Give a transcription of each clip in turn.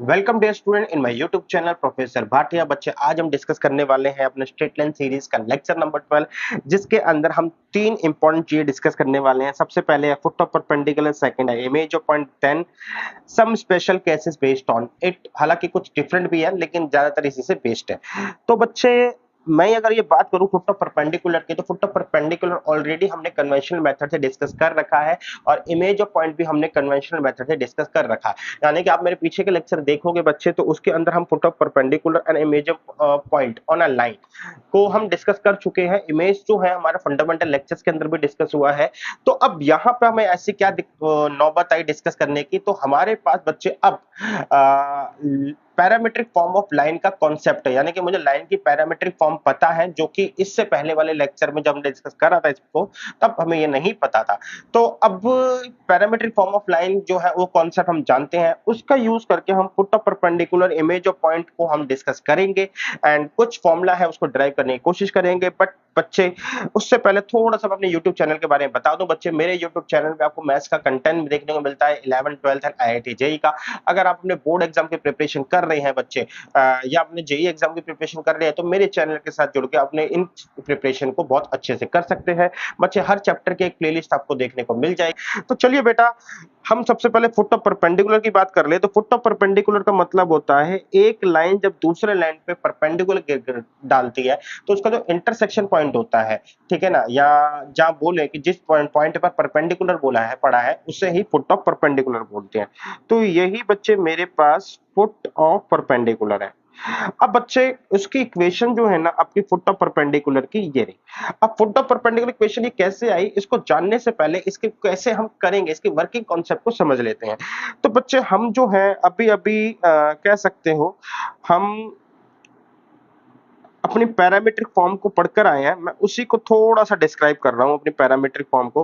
Welcome dear student in my YouTube channel professor Bhatia. बच्चे आज हम डिस्कस करने वाले हैं अपने स्ट्रेट लाइन सीरीज का लेक्चर नंबर 12, जिसके अंदर हम तीन इंपॉर्टेंट चीजें डिस्कस करने वाले हैं। सबसे पहले है फुट ऑफ परपेंडिकुलर, सेकंड है image of point, 10 some special cases based on it. हालांकि कुछ डिफरेंट भी है लेकिन ज्यादातर इसी से बेस्ड है। तो बच्चे मैं अगर ये बात करूं फुट ऑफ परपेंडिकुलर की, तो फुट ऑफ परपेंडिकुलर ऑलरेडी हमने कन्वेंशनल मेथड से डिस्कस कर रखा है और इमेज ऑफ पॉइंट भी हमने कन्वेंशनल मेथड से डिस्कस कर रखा है। यानी कि आप मेरे पीछे के लेक्चर देखोगे बच्चे, तो उसके अंदर हम foot of perpendicular and image of point on a line को हम डिस्कस कर चुके हैं। इमेज जो है हमारा फंडामेंटल लेक्चर्स के अंदर भी डिस्कस हुआ है। तो अब यहाँ पे हमें ऐसी क्या नौबत आई डिस्कस करने की, तो हमारे पास बच्चे अब पैरामीट्रिक फॉर्म ऑफ लाइन का कॉन्सेप्ट है। यानी कि मुझे लाइन की पैरामीट्रिक फॉर्म पता है, जो कि इससे पहले वाले लेक्चर में जब हमने डिस्कस करा था इसको, तब हमें ये नहीं पता था। तो अब पैरामीट्रिक फॉर्म ऑफ लाइन जो है वो कॉन्सेप्ट हम जानते हैं, उसका यूज करके हम foot of perpendicular, image of point को हम डिस्कस करेंगे एंड कुछ फॉर्मूला है उसको ड्राइव करने की कोशिश करेंगे। बट बच्चे उससे पहले थोड़ा सा अपने YouTube चैनल के बारे में बता दूं। बच्चे मेरे YouTube चैनल पे आपको मैथ्स का कंटेंट देखने को मिलता है 11th 12th and IIT JEE का। अगर आप अपने बोर्ड एग्जाम की प्रिपरेशन कर रहे हैं बच्चे, या अपने जेई एग्जाम की प्रिपरेशन कर रहे हैं, तो मेरे चैनल के साथ जुड़ के अपने इन प्रिपरेशन को बहुत अच्छे से कर सकते हैं। बच्चे हर चैप्टर की एक प्लेलिस्ट आपको देखने को मिल जाएगी। तो चलिए बेटा, हम सबसे पहले फुट ऑफ परपेंडिकुलर की बात कर ले। तो फुट ऑफ परपेंडिकुलर का मतलब होता है एक लाइन जब दूसरे लाइन पे परपेंडिकुलर डालती है, तो उसका जो इंटरसेक्शन पॉइंट होता है, ठीक है ना, या जहां बोले कि जिस पॉइंट पर परपेंडिकुलर बोला है पड़ा है, उसे ही फुट ऑफ परपेंडिकुलर बोलते हैं। तो यही बच्चे मेरे पास फुट ऑफ परपेंडिकुलर है। अब बच्चे उसकी इक्वेशन जो है ना आपकी फुट ऑफ परपेंडिकुलर की, ये रही। अब फुट ऑफ परपेंडिकुलर इक्वेशन ये कैसे आई, इसको जानने से पहले इसके कैसे हम करेंगे, इसके वर्किंग कॉन्सेप्ट को समझ लेते हैं। तो बच्चे हम जो है अभी अभी कह सकते हो, हम अपनी पैरामीट्रिक फॉर्म को पढ़कर आए हैं। मैं उसी को थोड़ा सा डिस्क्राइब कर रहा हूं अपनी पैरामीट्रिक फॉर्म को।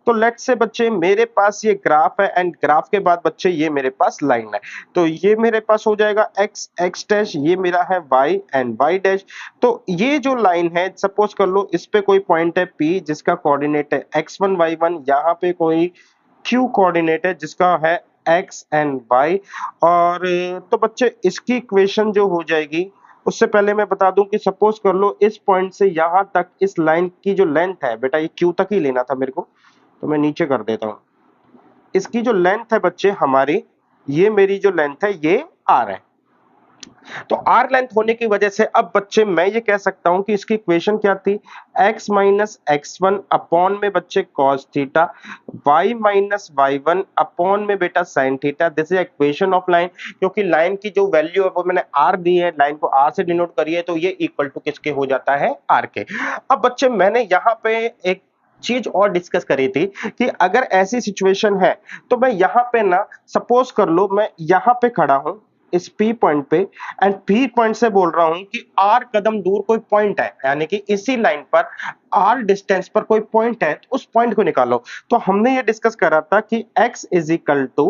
तो लेट्स से बच्चे मेरे पास ये ग्राफ है एंड ग्राफ के बाद बच्चे ये मेरे पास लाइन है। तो ये मेरे पास हो जाएगा x x डैश, ये मेरा है y एंड y डैश। तो ये जो लाइन है, सपोज कर लो इस पे कोई पॉइंट है p जिसका कोऑर्डिनेट है x1 y1, यहाँ पे कोई q कोऑर्डिनेट है जिसका है x एंड y। और तो बच्चे इसकी इक्वेशन जो हो जाएगी, उससे पहले मैं बता दूं कि सपोज कर लो इस पॉइंट से यहां तक इस लाइन की जो लेंथ है बेटा, ये क्यू तक ही लेना था मेरे को, तो मैं नीचे कर देता हूं। इसकी जो लेंथ है बच्चे हमारी, ये मेरी जो लेंथ है ये आर है। तो आर लेंथ होने की वजह से अब बच्चे मैं ये कह सकता हूं कि इसकी इक्वेशन क्या थी, x minus x one upon में बच्चे cos theta, y minus Y one upon में बेटा sine theta. This is equation of line. क्योंकि लाइन की जो वैल्यू है वो मैंने आर दी है, लाइन को आर से डिनोट करिए, तो ये इक्वल टू किसके हो जाता है, आर के। अब बच्चे मैंने यहाँ पे एक चीज और डिस्कस करी थी कि अगर ऐसी सिचुएशन है, तो मैं यहाँ पे ना, सपोज कर लो मैं यहाँ पे खड़ा हूं इस P पॉइंट पे एंड P पॉइंट से बोल रहा हूं कि R कदम दूर कोई पॉइंट है, यानी कि इसी लाइन पर R डिस्टेंस पर कोई पॉइंट है, तो उस पॉइंट को निकालो। तो हमने ये डिस्कस करा था कि x is equal to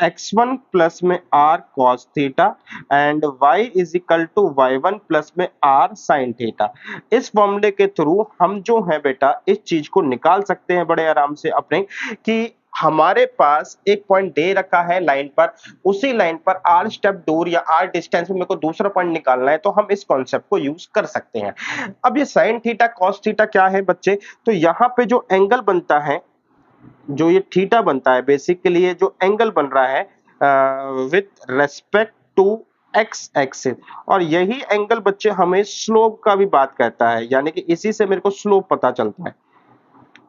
x1 plus में r cos theta and y is equal to y1 plus में r sin थीटा। इस फॉर्मूले के थ्रू हम जो है बेटा इस चीज को निकाल सकते हैं बड़े आराम से अपने, कि हमारे पास एक पॉइंट दे रखा है लाइन पर, उसी लाइन पर r स्टेप दूर या r डिस्टेंस में मेरे को दूसरा पॉइंट निकालना है, तो हम इस कॉन्सेप्ट को यूज कर सकते हैं। अब ये sin थीटा cos थीटा क्या है बच्चे, तो यहाँ पे जो एंगल बनता है, जो ये थीटा बनता है, बेसिकली ये जो एंगल बन रहा है with respect to x axis, और यही एंगल बच्चे हमें स्लोप का भी बात करता है, यानी कि इसी से मेरे को स्लोप पता चलता है।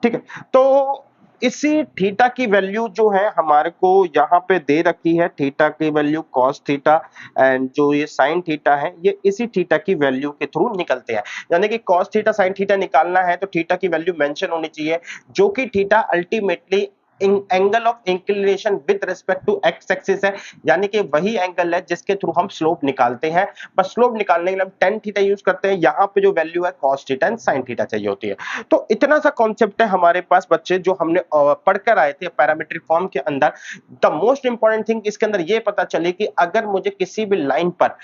ठीक है, तो इसी थीटा की वैल्यू जो है हमारे को यहाँ पे दे रखी है, थीटा की वैल्यू cos थीटा एंड जो ये sin थीटा है, ये इसी थीटा की वैल्यू के थ्रू निकलते हैं। यानी कि cos थीटा sin थीटा निकालना है तो थीटा की वैल्यू मेंशन होनी चाहिए, जो कि theta ultimately angle of inclination with respect to x axis है, यानी कि वही एंगल है जिसके थ्रू हम स्लोप निकालते हैं। बस स्लोप निकालने के लिए हम tan थीटा यूज करते हैं, यहाँ पे जो वैल्यू है cos theta and sin theta चाहिए होती है। तो इतना सा कॉन्सेप्ट है हमारे पास बच्चे, जो हमने पढ़कर आए थे पैरामीट्रिक फॉर्म के अंदर। द मोस्ट इंपॉर्टेंट थिंग इसके अंदर ये पता चले कि अगर मुझे किसी भी लाइन पर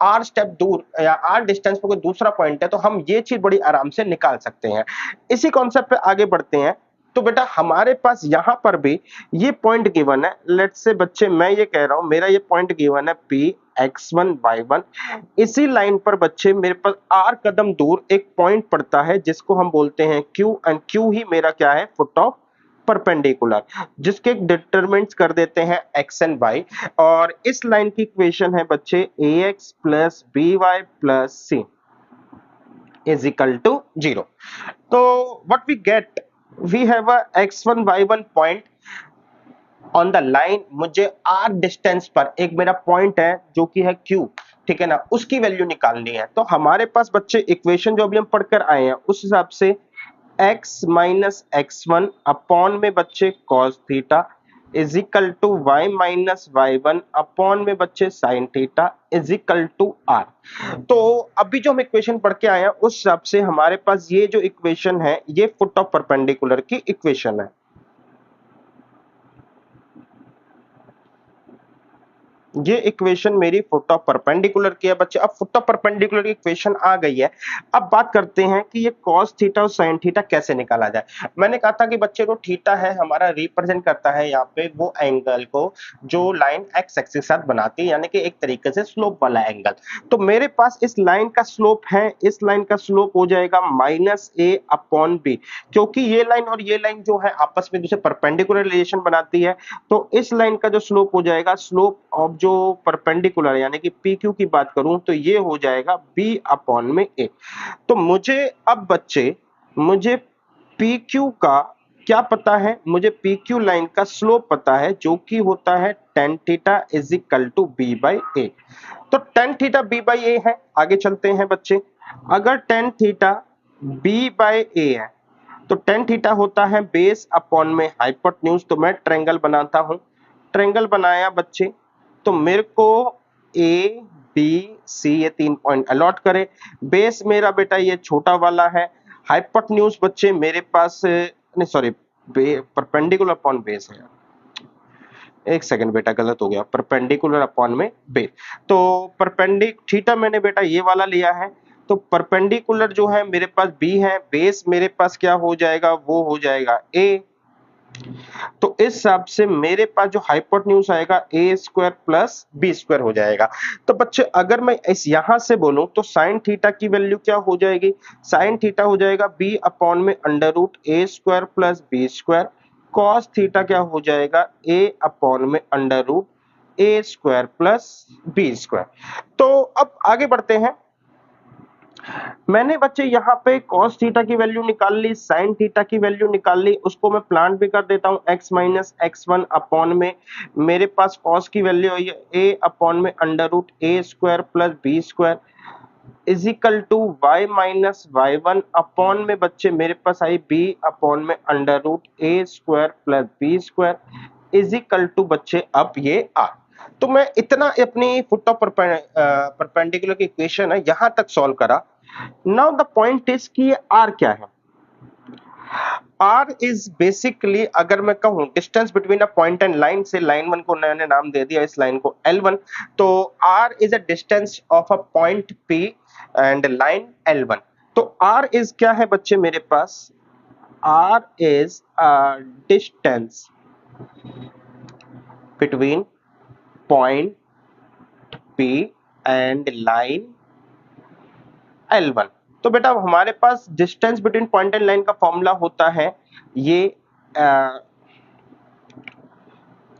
r स्टेप दूर या r डिस्टेंस पर कोई दूसरा पॉइंट है, तो हम ये चीज बड़ी आराम से निकाल सकते हैं। इसी कॉन्सेप्ट पे आगे बढ़ते हैं। तो बेटा हमारे पास यहां पर भी ये पॉइंट गिवन है। लेट्स से बच्चे मैं ये कह रहा हूं मेरा ये पॉइंट गिवन है P x1 y1। इसी लाइन पर बच्चे मेरे पास r कदम दूर एक पॉइंट पड़ता है जिसको हम बोलते हैं Q, एंड Q ही मेरा क्या है, फुट ऑफ परपेंडिकुलर, जिसके डिटरमिनेंट्स कर देते हैं x एंड y। और इस लाइन की इक्वेशन है बच्चे ax plus by plus c is equal to 0। तो what we get, we have a x1 y1 point on the line. मुझे r डिस्टेंस पर एक मेरा पॉइंट है जो कि है q, ठीक है ना, उसकी वैल्यू निकालनी है। तो हमारे पास बच्चे इक्वेशन जो अभी हम पढ़कर आए हैं उस हिसाब से x माइनस x1 अपॉन में बच्चे cos theta is equal to y minus y1 upon में बच्चे sin theta is equal to r। तो अभी जो हम इक्वेशन पढ़ के आए हैं उस हिसाब से हमारे पास ये जो इक्वेशन है ये फुट ऑफ परपेंडिकुलर की इक्वेशन है। ये इक्वेशन मेरी फुट ऑफ परपेंडिकुलर की है बच्चे। अब फुट ऑफ परपेंडिकुलर की इक्वेशन आ गई है, अब बात करते हैं कि ये cos थीटा और sin थीटा कैसे निकाला जाए। मैंने कहा था कि बच्चे जो थीटा है हमारा रिप्रेजेंट करता है यहाँ पे वो एंगल को जो लाइन x एक्सिस के साथ बनाती है, यानी कि एक तरीके से स्लोप वाला एंगल। तो मेरे पास इस लाइन का स्लोप है, इस लाइन का स्लोप हो जाएगा माइनस a अपॉन b, क्योंकि ये लाइन और ये लाइन जो है आपस में दूसरे परपेंडिकुलर रिलेशन बनाती है। तो इस लाइन का जो स्लोप हो जाएगा, स्लोप ऑफ जो परपेंडिकुलर यानी कि पी क्यू की बात करूं तो ये हो जाएगा बी अपॉन में ए। तो मुझे अब बच्चे मुझे पी क्यू का क्या पता है, मुझे पी क्यू लाइन का स्लोप पता है जो कि होता है tan theta is equal to B by A. तो tan theta B by A है। आगे चलते हैं बच्चे, अगर tan theta B by A है तो tan थीटा होता है बेस अपॉन में हाइपोटेन्यूज। तो मैं ट्रायंगल बनाता हूं, ट्रायंगल बनाया बच्चे, तो मेरे को ए बी सी ये 3 पॉइंट अलॉट करे। बेस मेरा बेटा ये छोटा वाला है, हाइपोटेन्यूज बच्चे मेरे पास नहीं सॉरी परपेंडिकुलर अपॉन बेस है, एक सेकंड बेटा गलत हो गया, परपेंडिकुलर अपॉन में बेस। तो परपेंडिक थीटा मैंने बेटा ये वाला लिया है, तो परपेंडिकुलर जो है मेरे पास बी है, बेस मेरे पास क्या हो जाएगा, वो हो जाएगा ए। तो इस हिसाब से मेरे पास जो हाइपोटेन्यूज आएगा ए स्क्वायर प्लस बी स्क्वायर हो जाएगा। तो बच्चे अगर मैं इस यहां से बोलूं तो साइन थीटा की वैल्यू क्या हो जाएगी, साइन थीटा हो जाएगा बी अपॉन में under root A square plus B square. Cos theta क्या हो जाएगा ए अपॉन में under root A square plus B square. तो अब आगे बढ़ते हैं। मैंने बच्चे यहाँ पे cos थीटा की वैल्यू निकाल ली, sin थीटा की वैल्यू निकाल ली, उसको मैं प्लांट भी कर देता हूँ x माइनस x1 अपॉन में मेरे पास cos की वैल्यू आई है a अपॉन में under root A square plus B square is equal to y minus y1 upon में बच्चे मेरे पास आई b अपॉन में under root A square plus B square is equal to बच्चे अब ये r। तो मैं इतना अपनी फुट ऑफ परपेंडिकुलर की इक्वेशन है यहां तक सॉल्व करा। नाउ द पॉइंट इज कि ये r क्या है। r इज बेसिकली अगर मैं कहूं distance between a point and line से, लाइन 1 को मैंने नाम दे दिया इस लाइन को L1। तो r is a distance of a point P and line L1। तो r इज क्या है बच्चे मेरे पास, r is a distance between point P and line L1। तो बेटा हमारे पास distance between point and line का फॉर्मूला होता है ये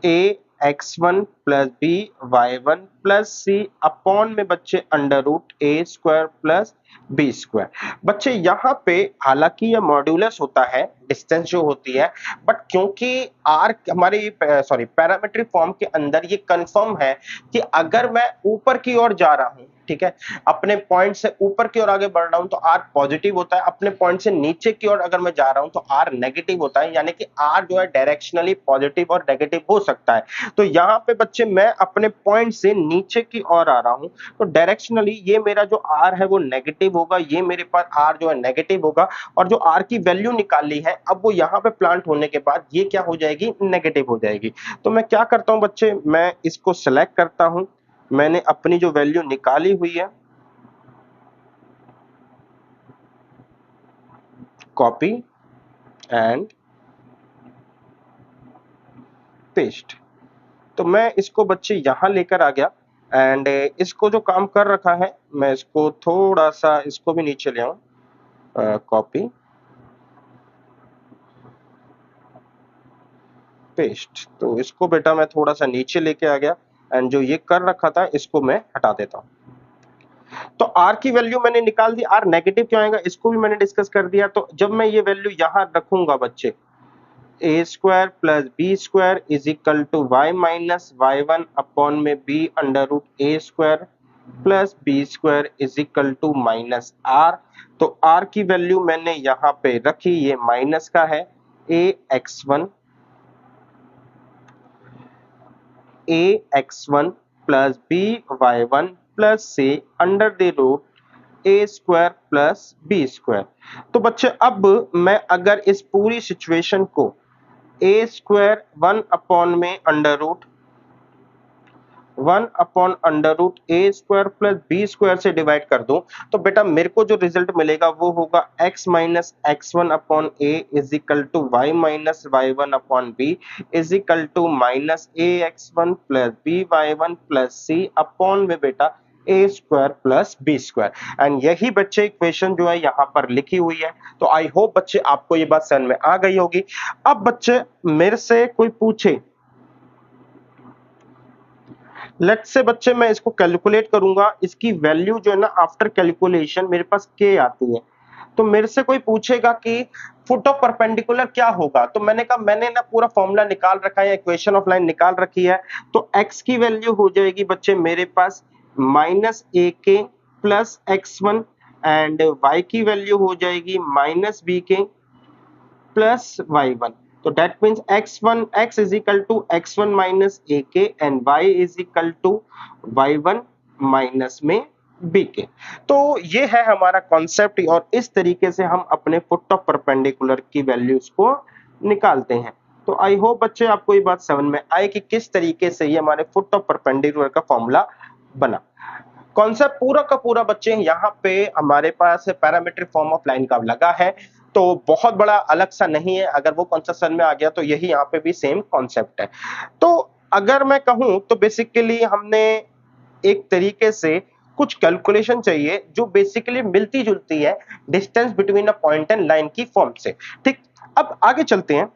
A x1 plus B y1 plus C upon में बच्चे under root A square plus B square. बच्चे यहाँ पे हालांकि ये मॉड्यूलस होता है डिस्टेंस जो होती है, बट क्योंकि r हमारे सॉरी पैरामेट्रिक फॉर्म के अंदर ये कंफर्म है कि अगर मैं ऊपर की ओर जा रहा हूं, ठीक है, अपने पॉइंट से ऊपर की ओर आगे बढ़ रहा हूं तो r पॉजिटिव होता है, अपने पॉइंट से नीचे की ओर अगर मैं जा रहा हूं तो r नेगेटिव होता है, यानी कि r जो है डायरेक्शनली पॉजिटिव और नेगेटिव हो सकता है। तो यहाँ पे बच्चे मैं अपने पॉइंट से नीचे की ओर आ रहा हूं तो डायरेक्शनली ये मेरा जो r है वो नेगेटिव होगा, ये मेरे पास r जो है नेगेटिव होगा, और जो r की वैल्यू निकाली है अब वो यहाँ पे प्लांट होने के बाद ये क्या हो जाएगी, नेगेटिव हो जाएगी। तो मैं क्या करता हूं बच्चे, मैं इसको सिलेक्ट करता हूं, मैंने अपनी जो वैल्यू निकाली हुई है कॉपी एंड पेस्ट। तो मैं इसको बच्चे यहां लेकर आ गया एंड इसको जो काम कर रखा है मैं इसको थोड़ा सा इसको भी नीचे ले आऊं, कॉपी पेस्ट। तो इसको बेटा मैं थोड़ा सा नीचे लेके आ गया एंड जो ये कर रखा था इसको मैं हटा देता हूं। तो आर की वैल्यू मैंने निकाल दी, आर नेगेटिव क्यों आएगा इसको भी मैंने डिस्कस कर दिया। तो जब मैं ये वैल्यू यहां रखूंगा बच्चे, A square plus B square is equal to Y minus Y one upon में B under root A square plus B square is equal to minus R. तो आर की वैल्यू मैंने यहाँ पे रखी, ये माइनस का है, A X one plus B Y one plus C under the root A square plus B square. तो बच्चे अब मैं अगर इस पूरी सिचुएशन को ए स्क्वायर वन अपॉन ए स्क्वायर प्लस बी स्क्वायर से डिवाइड कर दूं तो बेटा मेरे को जो रिजल्ट मिलेगा वो होगा x minus x one upon A is equal to Y minus Y one upon B is equal to minus A X one plus B Y one plus C upon में बेटा A square plus B square. And यही बच्चे equation जो है यहाँ पर लिखी हुई है। तो आई होप बच्चे आपको ये बात समझ में आ गई होगी। अब बच्चे मेरे से कोई पूछे, लेट्स से बच्चे मैं इसको कैलकुलेट करूंगा, इसकी वैल्यू जो है ना आफ्टर कैलकुलेशन मेरे पास के आती है। तो मेरे से कोई पूछेगा कि फुट ऑफ परपेंडिकुलर क्या होगा, तो मैंने कहा मैंने ना पूरा फॉर्मूला निकाल रखा है, इक्वेशन ऑफ लाइन निकाल रखी है। तो x की वैल्यू हो जाएगी बच्चे मेरे पास माइनस ए के plus x one and y की वैल्यू हो जाएगी माइनस बी के प्लस वाई वन। तो that means x is equal to x1 minus ak and y is equal to y1 minus में bk। तो ये है हमारा कॉन्सेप्ट और इस तरीके से हम अपने फुट ऑफ परपेंडिकुलर की वैल्यूज को निकालते हैं। तो आई होप बच्चे आपको ये बात समझ में आए कि किस तरीके से ये हमारे फुट ऑफ परपेंडिकुलर का फॉर्मूला बना। कॉन्सेप्ट पूरा का पूरा बच्चे यहाँ पे हमारे पास पैरामीट्रिक फॉर्म ऑफ लाइन का लगा है, तो बहुत बड़ा अलग सा नहीं है। अगर वो कॉन्सेप्ट समझ में आ गया तो यही यहाँ पे भी सेम कॉन्सेप्ट है। तो अगर मैं कहूं तो बेसिकली हमने एक तरीके से कुछ कैलकुलेशन चाहिए जो बेसिकली मिलती जुलती है distance between a point and line की फॉर्म से। ठीक, अब आगे चलते हैं।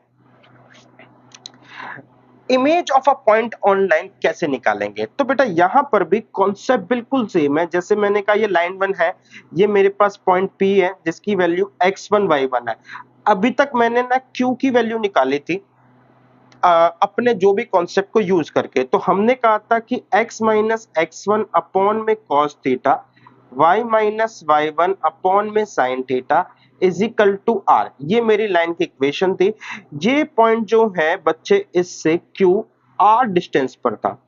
Image of a point on line कैसे निकालेंगे, तो बेटा यहां पर भी कॉन्सेप्ट बिल्कुल सेम है। जैसे मैंने कहा ये लाइन वन है, ये मेरे पास पॉइंट P है जिसकी वैल्यू x1 y1 है। अभी तक मैंने ना Q की वैल्यू निकाली थी अपने जो भी कॉन्सेप्ट को यूज करके। तो हमने कहा था कि x minus x one upon में cos theta, y minus Y one upon में sine theta is equal to R. ये मेरी लाइन की इक्वेशन थी। ये पॉइंट जो है बच्चे इससे Q R डिस्टेंस पर था,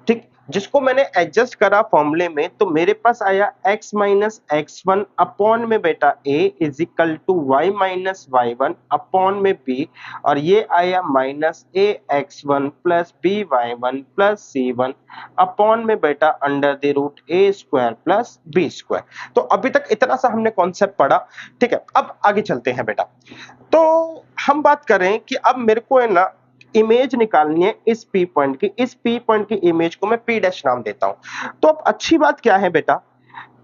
ठीक, जिसको मैंने एडजस्ट करा फॉर्मूले में। तो मेरे पास आया x minus x one upon में बेटा a is equal to Y minus Y one upon में b, और ये आया minus a x one plus B Y one plus C one upon में बेटा under the root a square plus b square. तो अभी तक इतना सा हमने कॉन्सेप्ट पढ़ा, ठीक है। अब आगे चलते हैं बेटा। तो हम बात करें कि अब मेरे को है ना इमेज निकालनी है इस P पॉइंट की। इस P पॉइंट की इमेज को मैं P डैश नाम देता हूं। तो अब अच्छी बात क्या है बेटा,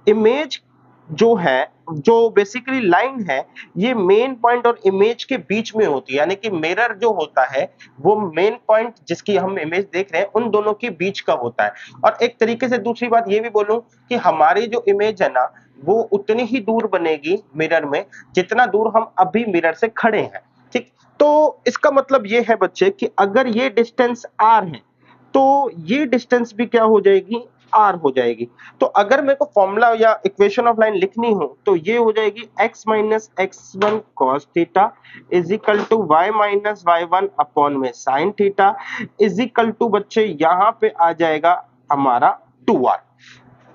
इमेज जो है, जो बेसिकली लाइन है, ये मेन पॉइंट और इमेज के बीच में होती है। यानी कि मिरर जो होता है वो मेन पॉइंट जिसकी हम इमेज देख रहे हैं उन दोनों के बीच का होता है। और एक तरीके से दूसरी बात ये भी बोलूं कि हमारी जो इमेज है ना वो उतनी ही दूर बनेगी मिरर में जितना दूर हम अभी मिरर से खड़े हैं, ठीक। तो इसका मतलब ये है बच्चे कि अगर ये डिस्टेंस r है तो ये डिस्टेंस भी क्या हो जाएगी, r हो जाएगी। तो अगर मेरे को फॉर्मूला या इक्वेशन ऑफ लाइन लिखनी हो तो ये हो जाएगी x minus x one cos theta is equal to Y minus Y one upon में sine theta is equal to बच्चे यहाँ पे आ जाएगा हमारा 2r।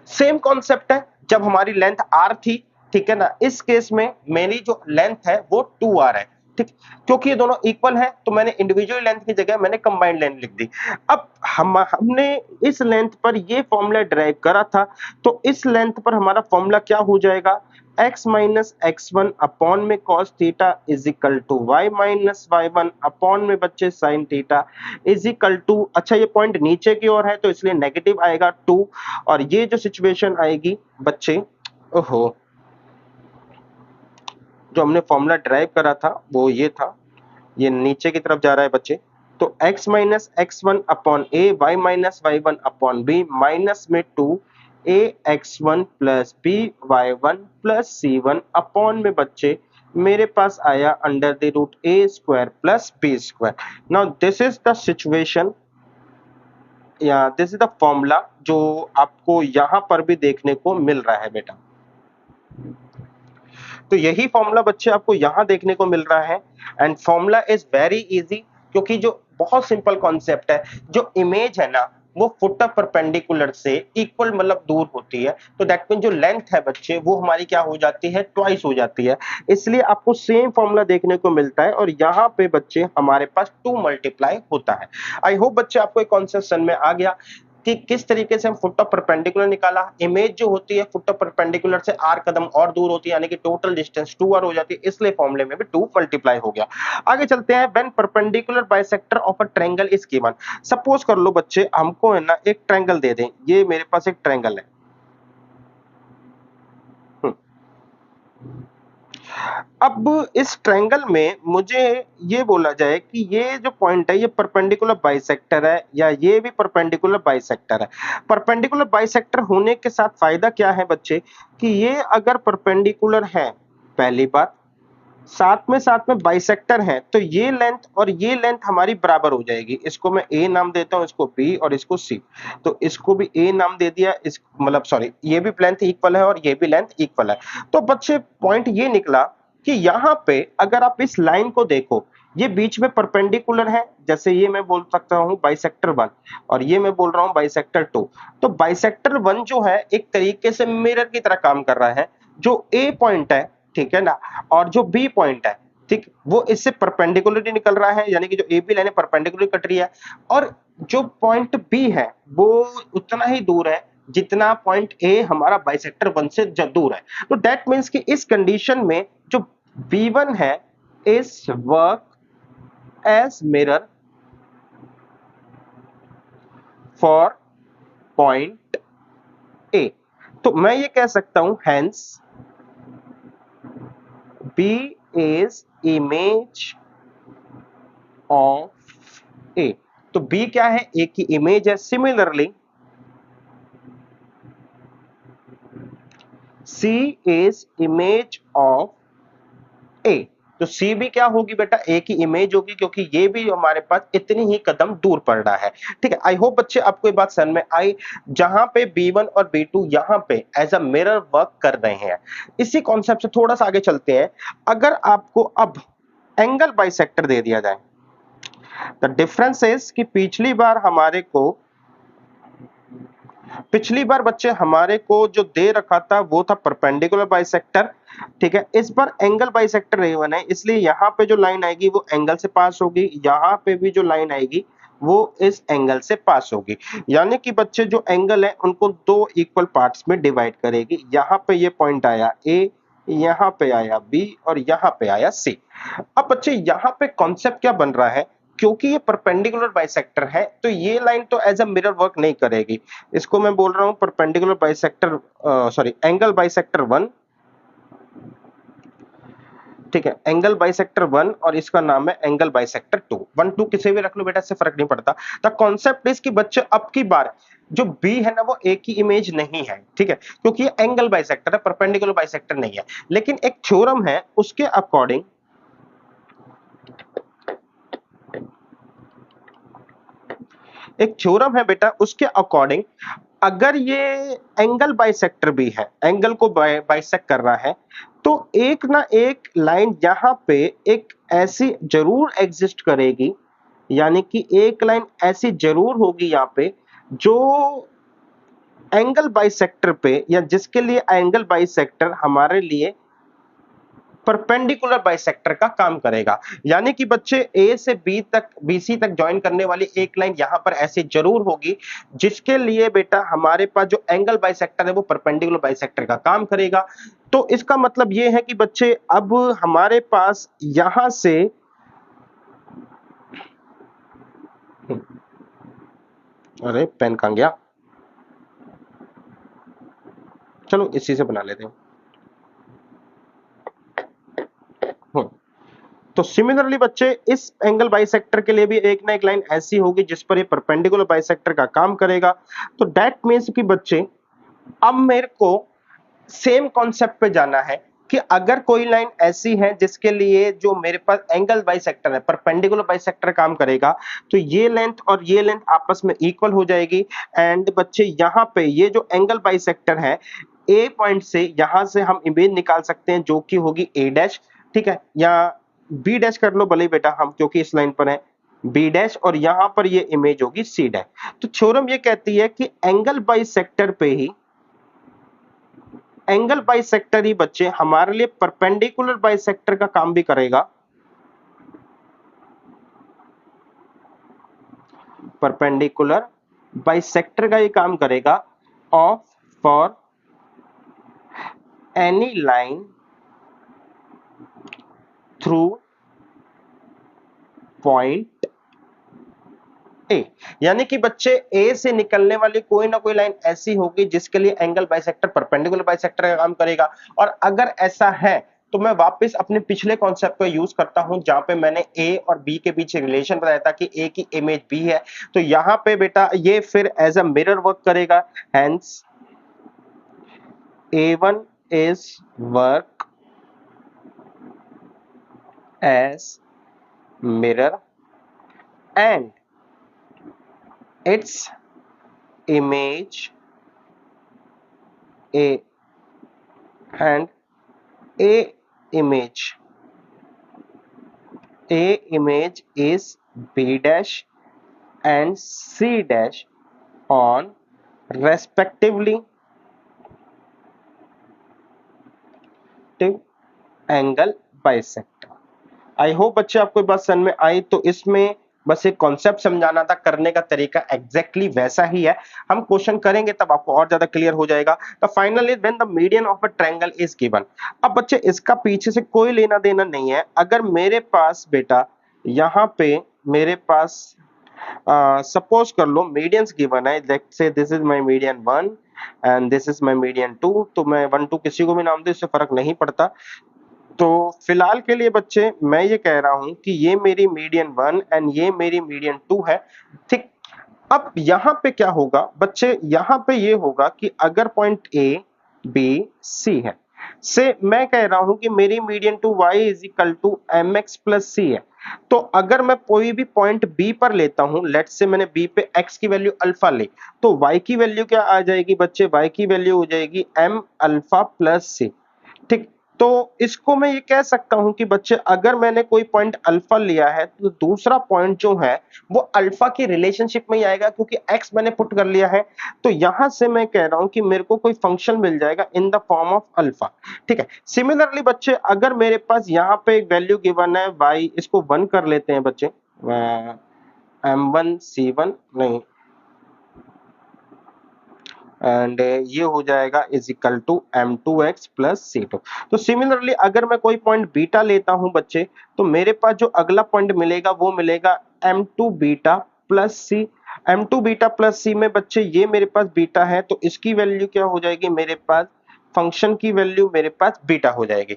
सेम कॉन्सेप्ट है जब हमारी लेंथ r थी, ठीक है ना। इस केस में मेरी जो लेंथ है वो 2r है, ठीक। क्योंकि ये दोनों इक्वल हैं तो मैंने इंडिविजुअल लेंथ की जगह मैंने कंबाइंड लेंथ लिख दी। अब हमने इस लेंथ पर ये फॉर्मूला ड्राइव करा था, तो इस लेंथ पर हमारा फॉर्मूला क्या हो जाएगा, x माइनस x1 अपॉन में cos theta is equal to y minus y1 upon में बच्चे sin theta is equal to, अच्छा ये पॉइंट नीचे की ओर है तो इसलिए नेगेटिव आएगा 2, और ये जो सिचुएशन आएगी बच्चे, ओहो, जो हमने फॉर्मूला ड्राइव करा था वो ये था, ये नीचे की तरफ जा रहा है बच्चे। तो x minus x1 upon a, y minus y1 upon b, minus में 2 a x1 plus b y1 plus c1 upon में बच्चे मेरे पास आया under the root a square plus b square. Now this is the situation या this is the formula जो आपको यहां पर भी देखने को मिल रहा है बेटा। तो यही फॉर्मूला बच्चे आपको यहां देखने को मिल रहा है, and formula is very easy, क्योंकि जो बहुत सिंपल कॉन्सेप्ट है, जो इमेज है ना वो फुट ऑफ परपेंडिकुलर से इक्वल मतलब दूर होती है, तो दैट मीन जो लेंथ है बच्चे वो हमारी क्या हो जाती है, ट्वाइस हो जाती है, इसलिए आपको सेम फॉर्मूला देखने को मिलता है और यहाँ पे बच्चे हमारे पास 2 मल्टीप्लाई होता है। आई होप बच्चे आपको एक कॉन्सेप्ट समझ में आ गया कि किस तरीके से हम फुट ऑफ परपेंडिकुलर निकाला। इमेज जो होती है फुट ऑफ परपेंडिकुलर से r कदम और दूर होती है, यानी कि टोटल डिस्टेंस 2r हो जाती है, इसलिए फॉर्मूले में भी 2 मल्टीप्लाई हो गया। आगे चलते हैं। When perpendicular bisector of a triangle is given, suppose कर लो बच्चे हमको है ना एक ट्रायंगल दे दें, ये मेरे पास एक ट्रायंगल है। अब इस ट्रायंगल में मुझे ये बोला जाए कि ये जो पॉइंट है ये परपेंडिकुलर बाइसेक्टर है या ये भी परपेंडिकुलर बाइसेक्टर है। परपेंडिकुलर बाइसेक्टर होने के साथ फायदा क्या है बच्चे कि ये अगर परपेंडिकुलर है, पहली बात, साथ में बाइसेक्टर है, तो ये लेंथ और ये लेंथ हमारी बराबर हो जाएगी। इसको मैं a नाम देता हूं, इसको b और इसको c, तो इसको भी a नाम दे दिया, इस मतलब सॉरी ये भी लेंथ इक्वल है और ये भी लेंथ इक्वल है। तो बच्चे पॉइंट ये निकला कि यहाँ पे अगर आप इस लाइन को देखो, ये बीच में परपेंडिकुलर है, जैसे ये मैं बोल सकता हूं बाइसेक्टर 1 और ये मैं बोल रहा हूं बाइसेक्टर 2। तो बाइसेक्टर 1 जो है एक तरीके से मिरर की तरह काम कर रहा है, जो ए पॉइंट है, ठीक है ना, और जो बी पॉइंट है, ठीक, वो इससे परपेंडिकुलरली निकल रहा है, यानी कि जो ए बी लाइन है परपेंडिकुलर कट रही है, और जो पॉइंट बी है वो उतना ही दूर है जितना पॉइंट ए हमारा बाइसेक्टर 1 से दूर है। तो दैट मींस कि इस कंडीशन में जो B1 है is work as mirror for point A. तो मैं ये कह सकता हूं hence B is image of A। तो B क्या है, A की इमेज है। Similarly C is image of A, तो C भी क्या होगी बेटा, A की इमेज होगी, क्योंकि ये भी हमारे पास इतनी ही कदम दूर पड़ रहा है। ठीक है, आई होप बच्चे आपको ये बात समझ में आई, जहां पे B1 और B2 यहां पे एज अ मिरर वर्क कर रहे हैं। इसी कॉन्सेप्ट से थोड़ा सा आगे चलते हैं। अगर आपको अब एंगल बाइसेक्टर दे दिया जाए, द डिफरेंस इज कि पिछली बार बच्चे हमारे को जो दे रखा था वो था परपेंडिकुलर बाइसेक्टर, ठीक है, इस बार एंगल बाइसेक्टर नहीं बना है, इसलिए यहाँ पे जो लाइन आएगी वो एंगल से पास होगी, यहाँ पे भी जो लाइन आएगी वो इस एंगल से पास होगी, यानी कि बच्चे जो एंगल है उनको 2 इक्वल पार्ट्स में डिवाइड करेगी। यहाँ पे ये पॉइंट आया ए, यहाँ पे आया बी और यहाँ पे आया सी। अब बच्चे यहाँ पे कॉन्सेप्ट क्या बन रहा है, क्योंकि ये परपेंडिकुलर बाइसेक्टर है तो ये लाइन तो एज अ मिरर वर्क नहीं करेगी। इसको मैं बोल रहा हूं perpendicular bisector sorry angle bisector 1, ठीक है, एंगल बाइसेक्टर 1 और इसका नाम है एंगल बाइसेक्टर 2। 1 2 किसी भी रख लो बेटा, इससे फर्क नहीं पड़ता। द कॉन्सेप्ट इज कि बच्चे अब की बार जो बी है ना वो ए की इमेज नहीं है, ठीक है, क्योंकि ये एंगल बाइसेक्टर है, परपेंडिकुलर बाइसेक्टर नहीं है। लेकिन एक थ्योरम है उसके अकॉर्डिंग, एक थ्योरम है बेटा उसके अकॉर्डिंग, अगर ये एंगल बाइसेक्टर भी है, एंगल को बाइसेक्ट कर रहा है, तो एक ना एक लाइन यहां पे एक ऐसी जरूर एग्जिस्ट करेगी, यानी कि एक लाइन ऐसी जरूर होगी यहां पे जो एंगल बाइसेक्टर पे या जिसके लिए एंगल बाइसेक्टर हमारे लिए परपेंडिकुलर बाइसेक्टर का काम करेगा। यानी कि बच्चे ए से बी तक बीसी तक ज्वाइन करने वाली एक लाइन यहां पर ऐसी जरूर होगी जिसके लिए बेटा हमारे पास जो एंगल बाइसेक्टर है वो परपेंडिकुलर बाइसेक्टर का काम करेगा। तो इसका मतलब ये है कि बच्चे अब हमारे पास यहां से अरे पेन कहां गया, चलो इसी से बना लेते हैं। तो सिमिलरली बच्चे इस एंगल बाइसेक्टर के लिए भी एक ना एक लाइन ऐसी होगी जिस पर ये परपेंडिकुलर बाइसेक्टर का काम करेगा। तो दैट मींस कि बच्चे अब मेरे को सेम कॉन्सेप्ट पे जाना है कि अगर कोई लाइन ऐसी है जिसके लिए जो मेरे पास एंगल बाइसेक्टर है परपेंडिकुलर बाइसेक्टर काम करेगा, तो ये लेंथ और ये लेंथ आपस में इक्वल हो जाएगी। एंड बच्चे यहां पे ये जो एंगल बाइसेक्टर है ए पॉइंट से यहां से हम इमेज निकाल सकते हैं जो कि होगी ए डैश, ठीक है, या बी डैश कर लो भले बेटा हम, क्योंकि इस लाइन पर है बी डैश और यहां पर ये इमेज होगी सी डैश। तो थ्योरम ये कहती है कि एंगल बाइसेक्टर पे ही एंगल बाइसेक्टर ही बच्चे हमारे लिए परपेंडिकुलर बाइसेक्टर का काम भी करेगा। परपेंडिकुलर बाइसेक्टर का ये काम करेगा of for any line through point A. यानी कि बच्चे ए से निकलने वाली कोई ना कोई लाइन ऐसी होगी जिसके लिए एंगल बाइसेक्टर परपेंडिकुलर बाइसेक्टर का काम करेगा। और अगर ऐसा है तो मैं वापस अपने पिछले कॉन्सेप्ट को यूज करता हूं जहां पे मैंने ए और बी के बीच रिलेशन बताया था कि ए की इमेज बी है। तो यहां पे बेटा ये फिर एज अ मिरर वर्क करेगा। Hence A1 is work as mirror and its image A and A image is B dash and C dash on respectively angle bisector. I hope बच्चे आपको बात समझ में आई। तो इसमें बस एक कॉन्सेप्ट समझाना था, करने का तरीका एग्जैक्टली वैसा ही है। हम क्वेश्चन करेंगे तब आपको और ज्यादा क्लियर हो जाएगा। The finally when the median of a triangle is given. अब बच्चे इसका पीछे से कोई लेना देना नहीं है। अगर मेरे पास बेटा यहां पे मेरे पास सपोज कर लो मीडियंस गिवन है, let's say this is my median 1 and this is my median 2। तो मैं 1 2 किसी को भी नाम दूं इससे फर्क नहीं पड़ता। तो फिलहाल के लिए बच्चे मैं ये कह रहा हूं कि ये मेरी मीडियन 1 एंड ये मेरी मीडियन 2 है, ठीक। अब यहां पे क्या होगा बच्चे, यहां पे ये होगा कि अगर पॉइंट ए बी सी है से मैं कह रहा हूं कि मेरी median to Y is equal to M X plus C है। तो अगर मैं कोई भी पॉइंट बी पर लेता हूं, लेट्स से मैंने बी पे एक्स की वैल्यू अल्फा ली, तो वाई की वैल्यू क्या आ जाएगी बच्चे, वाई की वैल्यू हो जाएगी एम अल्फा प्लस सी, ठीक। तो इसको मैं ये कह सकता हूं कि बच्चे अगर मैंने कोई पॉइंट अल्फा लिया है तो दूसरा पॉइंट जो है वो अल्फा की रिलेशनशिप में ही आएगा, क्योंकि एक्स मैंने पुट कर लिया है। तो यहां से मैं कह रहा हूं कि मेरे को कोई फंक्शन मिल जाएगा in the form of alpha, ठीक है। सिमिलरली बच्चे अगर मेरे पास यहाँ पे एक वैल्यू गिवन है y, इसको 1 कर लेते हैं बच्चे, m1 c1 नहीं, एंड ये हो जाएगा is equal to m2x plus c2। तो सिमिलरली अगर मैं कोई पॉइंट बीटा लेता हूं बच्चे, तो मेरे पास जो अगला पॉइंट मिलेगा वो मिलेगा m2 बीटा प्लस सी। m2 बीटा प्लस सी में बच्चे ये मेरे पास बीटा है तो इसकी वैल्यू क्या हो जाएगी, मेरे पास फंक्शन की वैल्यू मेरे पास बीटा हो जाएगी।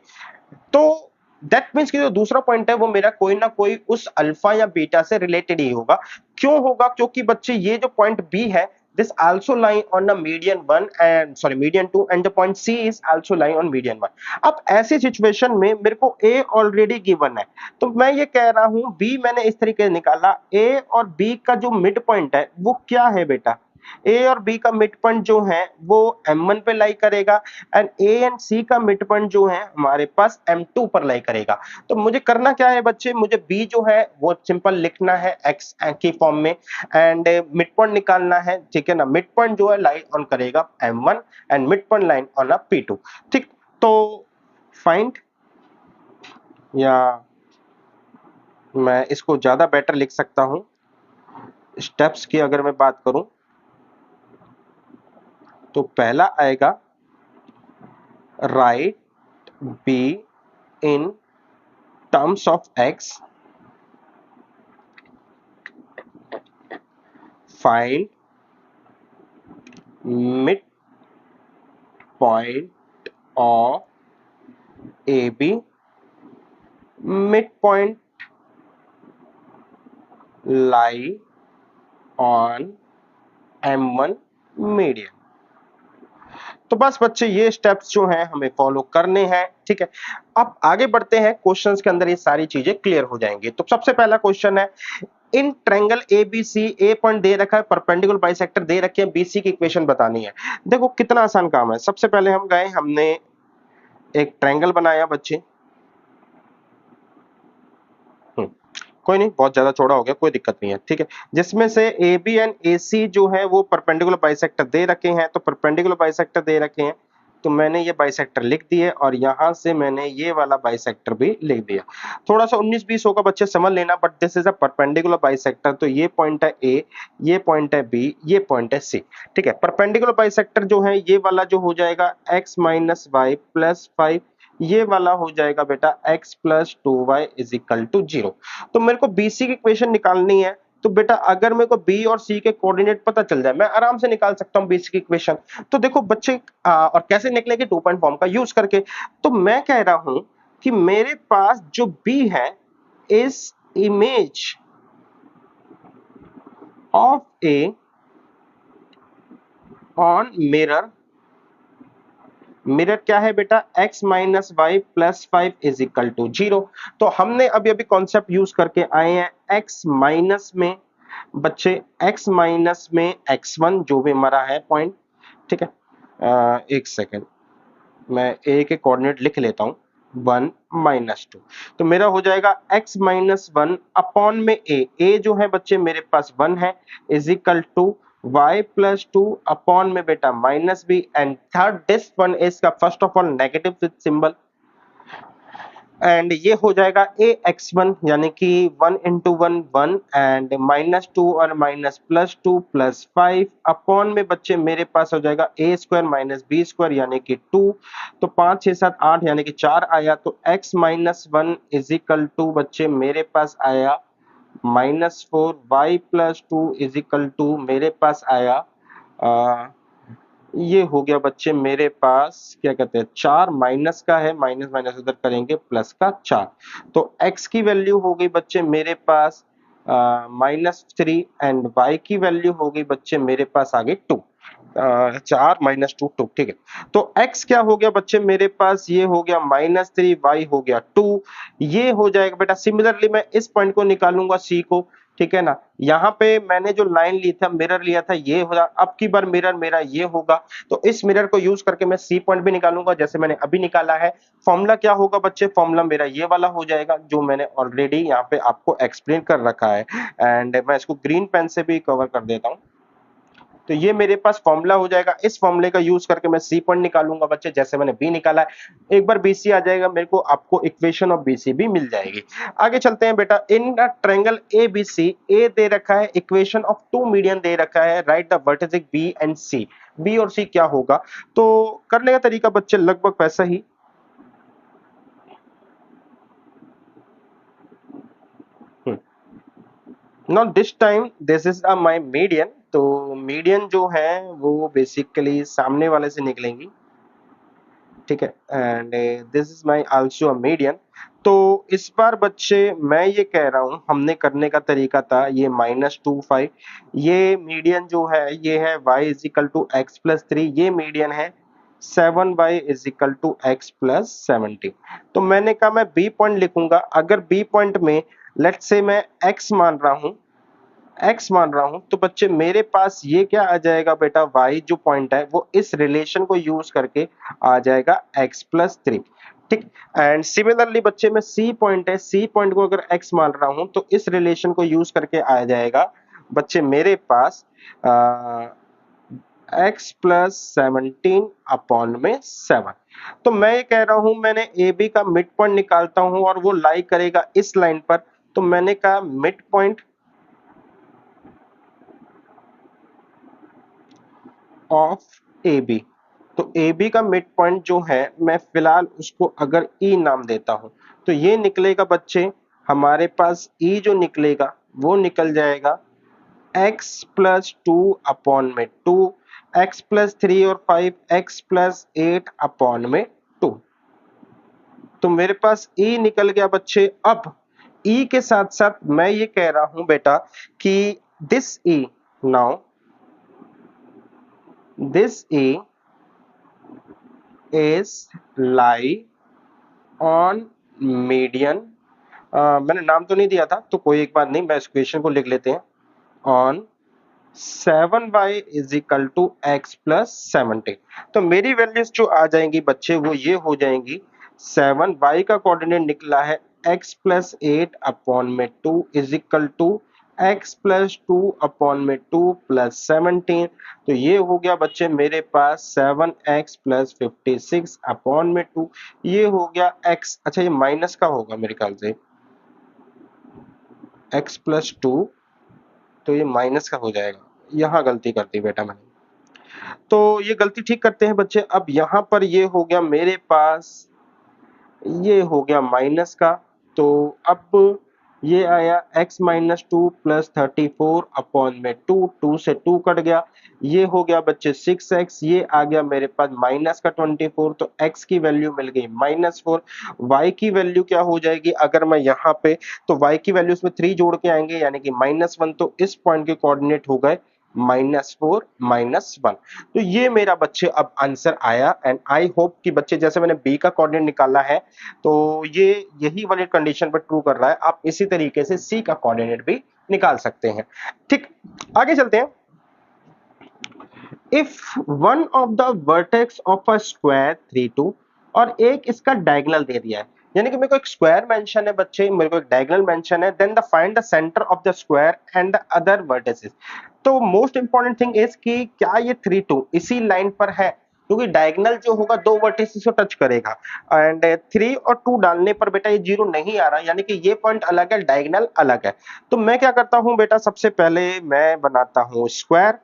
तो दैट मीन्स कि जो दूसरा पॉइंट है वो मेरा कोई ना कोई उस अल्फा या बीटा से रिलेटेड ही होगा। क्यों होगा, क्योंकि बच्चे ये जो पॉइंट बी है this also lie on a median 1 and sorry median 2 and the point C is also lie on median 1। अब ऐसी सिचुएशन में मेरे को A ऑलरेडी गिवन है, तो मैं ये कह रहा हूं B मैंने इस तरीके से निकाला, A और B का जो मिड पॉइंट है वो क्या है बेटा, A और B का मिड पॉइंट जो है वो M1 पे लाई करेगा एंड A एंड C का मिड पॉइंट जो है हमारे पास M2 पर लाई करेगा। तो मुझे करना क्या है बच्चे, मुझे B जो है वो सिंपल लिखना है X की फॉर्म में एंड मिड पॉइंट निकालना है, ठीक है ना। मिड पॉइंट जो है लाई ऑन करेगा M1 and mid point line on a P2, ठीक। तो फाइंड या मैं इसको ज्यादा बेटर लिख सकता हूं। स्टेप्स की अगर मैं बात करूं तो पहला आएगा right B in terms of x, find mid point of A B, mid point lie on M1 median. तो बस बच्चे ये स्टेप्स जो हैं हमें फॉलो करने हैं, ठीक है। अब आगे बढ़ते हैं, क्वेश्चंस के अंदर ये सारी चीजें क्लियर हो जाएंगी। तो सबसे पहला क्वेश्चन है, in triangle ABC A point दे रखा है, परपेंडिकुलर बाइसेक्टर दे रखे हैं, बीसी की इक्वेशन बतानी है। देखो कितना आसान काम है। सबसे पहले हम गए, हमने एक ट्रायंगल बनाया बच्चे, कोई नहीं, बहुत ज्यादा चौड़ा हो गया, कोई दिक्कत नहीं है, ठीक है। जिसमें से ए बी एंड ए सी जो है वो परपेंडिकुलर बाइसेक्टर दे रखे हैं, तो परपेंडिकुलर बाइसेक्टर दे रखे हैं, तो मैंने ये बाइसेक्टर लिख दिए और यहां से मैंने ये वाला बाइसेक्टर भी लिख दिया। थोड़ा सा 19-20 होगा बच्चे, समझ लेना, but this is a perpendicular bisector. तो ये पॉइंट है ए, ये पॉइंट है बी, ये पॉइंट है सी, ठीक है। परपेंडिकुलर बाइसेक्टर जो है ये वाला जो हो जाएगा x माइनस वाई प्लस 5, ये वाला हो जाएगा बेटा x plus 2y is equal to 0। तो मेरे को BC की इक्वेशन निकालनी है। तो बेटा अगर मेरे को B और C के कोऑर्डिनेट पता चल जाए, मैं आराम से निकाल सकता हूं BC की इक्वेशन। तो देखो बच्चे, और कैसे निकलेगी, 2 पॉइंट फॉर्म का यूज करके। तो मैं कह रहा हूं कि मेरे पास जो B है इस image of A on mirror. Mirror क्या है बेटा, x minus y plus 5 is equal to 0। तो हमने अभी अभी कॉन्सेप्ट यूज करके आए हैं x माइनस में, बच्चे x माइनस में x1 जो भी हमारा है पॉइंट, ठीक है। एक सेकेंड, मैं a के कोऑर्डिनेट लिख लेता हूं, 1 माइनस 2। तो मेरा हो जाएगा x माइनस 1 अपॉन में a जो है बच्चे मेरे पास 1 है, is equal to y plus 2 upon में बेटा minus b, and third this one is का first of all negative with symbol, and ये हो जाएगा a x1 यानी कि 1 इंटू 1 1, एंड माइनस 2 और माइनस प्लस 2 प्लस 5 अपॉन में बच्चे मेरे पास हो जाएगा a square minus B square यानी कि 2। तो 5 6 7 8 यानी कि 4 आया। तो x minus 1 is equal to बच्चे मेरे पास आया -4, y plus 2 is equal to मेरे पास आया ये हो गया बच्चे मेरे पास क्या कहते हैं 4, माइनस का है, माइनस माइनस उधर करेंगे, प्लस का 4। तो x की वैल्यू हो गई बच्चे मेरे पास -3, एंड y की वैल्यू हो गई बच्चे मेरे पास आ गई 2, 4 माइनस 2 2, ठीक है। तो x क्या हो गया बच्चे मेरे पास, ये हो गया -3, y हो गया 2। ये हो जाएगा बेटा, सिमिलरली मैं इस पॉइंट को निकालूंगा c को, ठीक है ना। यहाँ पे मैंने जो लाइन ली था, मिरर लिया था, ये हो, अब की बार मिरर मेरा ये होगा। तो इस मिरर को यूज करके मैं सी पॉइंट भी निकालूंगा जैसे मैंने अभी निकाला है। फॉर्मूला क्या होगा बच्चे, फॉर्मूला मेरा ये वाला हो जाएगा जो मैंने ऑलरेडी यहाँ पे आपको एक्सप्लेन कर रखा है, एंड मैं इसको ग्रीन पेन से भी कवर कर देता हूँ। तो ये मेरे पास फॉर्मूला हो जाएगा, इस फॉर्मूले का यूज करके मैं सी पॉइंट निकालूंगा बच्चे जैसे मैंने बी निकाला है। एक बार बीसी आ जाएगा मेरे को, आपको इक्वेशन ऑफ बीसी भी मिल जाएगी। आगे चलते हैं बेटा, in the triangle ABC, A दे रखा है, इक्वेशन ऑफ टू मीडियन दे रखा है, right the vertices B and C. B और सी क्या होगा, तो करने का तरीका बच्चे लगभग वैसा ही। Now this time this is my median. तो मीडियन जो है वो बेसिकली सामने वाले से निकलेंगी, ठीक है, and this is my also a median. तो इस बार बच्चे मैं ये कह रहा हूं, हमने करने का तरीका था ये -2 5, ये मीडियन जो है ये है y is equal to x plus 3, ये मीडियन है 7y is equal to x plus 17। तो मैंने कहा मैं बी पॉइंट लिखूंगा, अगर बी पॉइंट में लेट्स से मैं x मान रहा हूं, x मान रहा हूं, तो बच्चे मेरे पास ये क्या आ जाएगा बेटा, y जो पॉइंट है वो इस रिलेशन को यूज करके आ जाएगा x प्लस 3, ठीक। एंड सिमिलरली बच्चे में c पॉइंट है, c पॉइंट को अगर x मान रहा हूं तो इस रिलेशन को यूज करके आ जाएगा बच्चे मेरे पास x प्लस 17 अपॉन में 7। तो मैं ये कह रहा हूं मैंने ए बी का मिड पॉइंट निकालता हूं और वो लाई करेगा इस लाइन पर, तो मैंने कहा mid point of A B. तो ए बी का मिड पॉइंट जो है मैं फिलहाल उसको अगर ई नाम देता हूं, तो ये निकलेगा बच्चे हमारे पास ई जो निकलेगा वो निकल जाएगा x प्लस टू अपॉन में टू, एक्स प्लस थ्री और five, x plus eight upon में टू। तो मेरे पास e निकल गया बच्चे। अब e के साथ साथ मैं ये कह रहा हूं बेटा कि this e, now this e is lie on median, मैंने नाम तो नहीं दिया था तो कोई एक बात नहीं, मैं इस क्वेश्चन को लिख लेते हैं on 7y is equal to x plus 17। तो मेरी वैल्यूज जो आ जाएंगी बच्चे वो ये हो जाएंगी, 7y का कोऑर्डिनेट निकला है x प्लस एट अपॉन में two is equal to x plus two upon में टू प्लस 17। तो ये हो गया बच्चे मेरे पास 7x प्लस 56 अपॉन में टू, ये हो गया x। अच्छा ये माइनस का होगा मेरे ख्याल से, x प्लस टू, तो ये माइनस का हो जाएगा, यहाँ गलती कर दी बेटा मैंने। तो ये गलती ठीक करते हैं बच्चे। अब यहाँ पर ये हो गया मेरे पास, ये हो गया माइनस का, तो अब ये आया x minus two plus 34 upon में टू, टू से टू कट गया, ये हो गया बच्चे 6x, ये आ गया मेरे पास माइनस का 24, तो x की वैल्यू मिल गई -4। y की वैल्यू क्या हो जाएगी अगर मैं यहाँ पे, तो y की वैल्यू इसमें 3 जोड़ के आएंगे यानी कि -1, तो इस पॉइंट के कोऑर्डिनेट हो गए -4 -1। तो ये मेरा बच्चे अब आंसर आया एंड आई होप कि बच्चे जैसे मैंने बी का कोऑर्डिनेट निकाला है तो ये यही वाली कंडीशन पर ट्रू कर रहा है, आप इसी तरीके से सी का कोऑर्डिनेट भी निकाल सकते हैं। ठीक, आगे चलते हैं। If one of the vertex of a square 3 2 और एक इसका डायगोनल दे दिया है, यानी कि मेरे को एक स्क्वायर मेंशन है बच्चे, मेरे को एक डायगोनल मेंशन है, then the find the centre of the square and the other vertices. तो मोस्ट इंपॉर्टेंट थिंग इज कि क्या ये 3 2 इसी लाइन पर है, क्योंकि डायगोनल जो होगा दो वर्टिसेस को टच करेगा एंड 3 और 2 डालने पर बेटा ये जीरो नहीं आ रहा, यानी कि ये पॉइंट अलग है, डायगोनल अलग है। तो मैं क्या करता हूं बेटा, सबसे पहले मैं बनाता हूं स्क्वायर।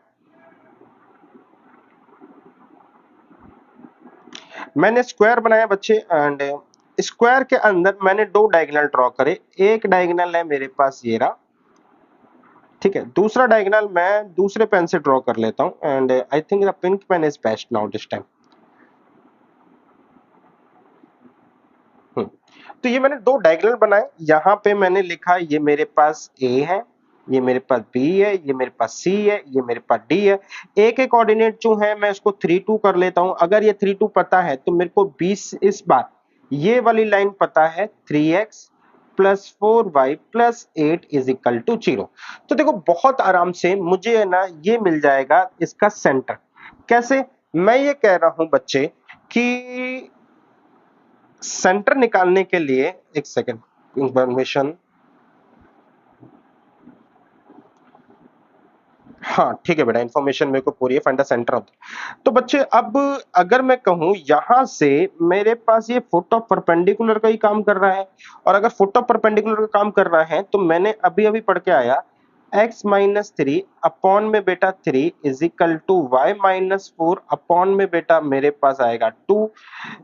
मैंने स्क्वायर बनाया बच्चे एंड स्क्वायर के अंदर मैंने दो डायगोनल ड्रॉ करे, एक डायगोनल है मेरे पास ये रहा, ठीक है, दूसरा डायगोनल मैं दूसरे पेन से ड्रॉ कर लेता हूं and I think the pink pen is best now this time. तो ये मैंने दो डायगोनल बनाए, यहां पे मैंने लिखा ये मेरे पास ए है, ये मेरे पास बी है, ये मेरे पास सी है, ये मेरे पास डी है। ए के कोऑर्डिनेट जो है मैं इसको 3 2 कर लेता हूं, अगर ये 3 2 पता है तो मेरे को 20 इस बार ये वाली लाइन पता है 3x plus 4y plus 8 is equal to 0। तो देखो बहुत आराम से मुझे है ना ये मिल जाएगा इसका सेंटर। कैसे, मैं ये कह रहा हूं बच्चे कि सेंटर निकालने के लिए, एक सेकेंड, इंफॉर्मेशन, हाँ ठीक है बेटा, इंफॉर्मेशन मेरे को पूरी है, फाइंड द सेंटर ऑफ। तो बच्चे अब अगर मैं कहूं यहां से मेरे पास ये फुट ऑफ परपेंडिकुलर का ही काम कर रहा है, और अगर फुट ऑफ परपेंडिकुलर का काम कर रहा है तो मैंने अभी अभी पढ़ के आया x माइनस थ्री अपॉन में बेटा 3 is equal to Y minus four upon में बेटा मेरे पास आएगा 2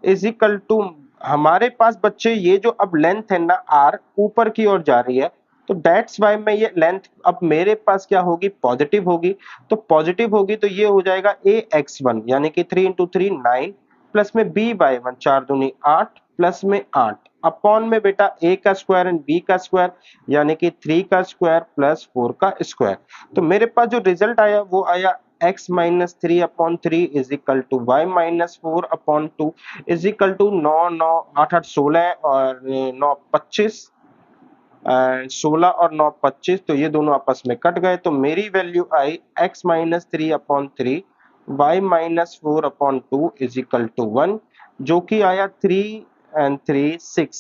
इज इक्वल टू, हमारे पास बच्चे ये जो अब लेंथ है ना r ऊपर की ओर जा रही है, तो दैट्स वाई मैं ये लेंथ अब मेरे पास क्या होगी, पॉजिटिव होगी। तो पॉजिटिव होगी तो ये हो जाएगा ए एक्स वन, यानी कि 3 इंटू 3 9 प्लस में बी बाई वन, 4 दूनी 8 प्लस में 8 अपॉन में बेटा ए का स्क्वायर एंड बी का स्क्वायर, यानी कि 3 का स्क्वायर प्लस 4 का स्क्वायर। तो मेरे पास जो रिजल्ट आया वो आया x minus three upon three is equal to Y minus four upon two is equal to 9 9 8 8 16 और 9 25, 16 और 9 25, तो ये दोनों आपस में कट गए, तो मेरी वैल्यू आई x minus three upon three y minus four upon two is equal to 1, जो कि आया 3 एंड 3 6,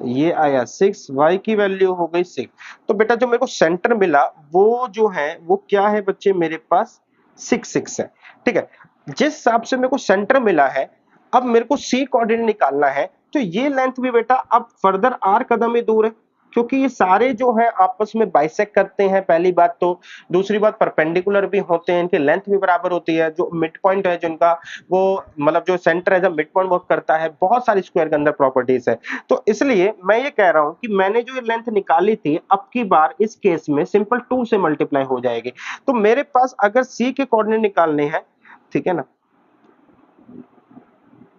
ये आया 6, y की वैल्यू हो गई 6। तो बेटा जो मेरे को सेंटर मिला वो जो है वो क्या है बच्चे, मेरे पास 6 6 है, ठीक है। जिस हिसाब से मेरे को सेंटर मिला है अब मेरे को सी कोऑर्डिनेट निकालना है, तो ये लेंथ भी बेटा अब फर्दर आर कदम ही दूर है, क्योंकि ये सारे जो है आपस में बाइसेक्ट करते हैं, पहली बात तो। दूसरी बात परपेंडिकुलर भी होते हैं, इनकी लेंथ भी बराबर होती है। जो मिड पॉइंट है जिनका, वो मतलब जो सेंटर है जब मिड पॉइंट वर्क करता है, बहुत सारी स्क्वायर के अंदर प्रॉपर्टीज है। तो इसलिए मैं ये कह रहा हूं कि मैंने जो ये लेंथ निकाली थी, अब की बार इस केस में सिंपल 2 से मल्टीप्लाई हो जाएगी। तो मेरे पास अगर सी के कोऑर्डिनेट निकालने हैं, ठीक है ना,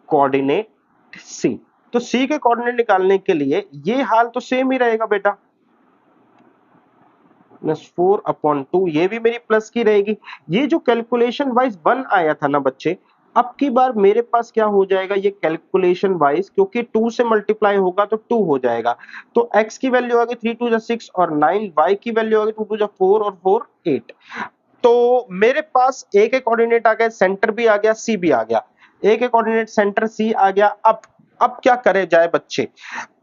कोऑर्डिनेट सी, तो सी के कोऑर्डिनेट निकालने के लिए ये हाल तो सेम ही रहेगा बेटा, -4/2, ये भी मेरी प्लस की रहेगी। ये जो कैलकुलेशन वाइज 1 आया था ना बच्चे, अब की बार मेरे पास क्या हो जाएगा, ये कैलकुलेशन वाइज, क्योंकि 2 से मल्टीप्लाई होगा तो 2 हो जाएगा। तो x की वैल्यू आ गई 3 2 6 और 9, y की वैल्यू आ गई 2 2 4 और 4 8। तो मेरे पास ए के कोऑर्डिनेट आ गए, सेंटर भी आ गया, सी भी आ गया। ए के कोऑर्डिनेट सेंटर सी आ गया। अब क्या करे जाए बच्चे,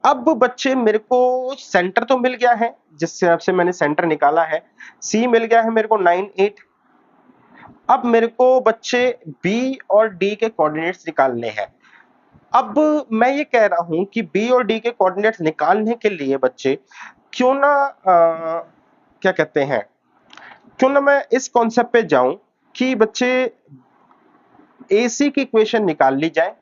अब बच्चे मेरे को सेंटर तो मिल गया है, जिस हिसाब से मैंने सेंटर निकाला है। सी मिल गया है मेरे को 9 8। अब मेरे को बच्चे बी और डी के कोऑर्डिनेट्स निकालने हैं। अब मैं ये कह रहा हूं कि बी और डी के कोऑर्डिनेट्स निकालने के लिए बच्चे क्यों ना क्या कहते हैं, क्यों ना मैं इस कॉन्सेप्ट पे जाऊं कि बच्चे एसी की इक्वेशन निकाल ली जाए,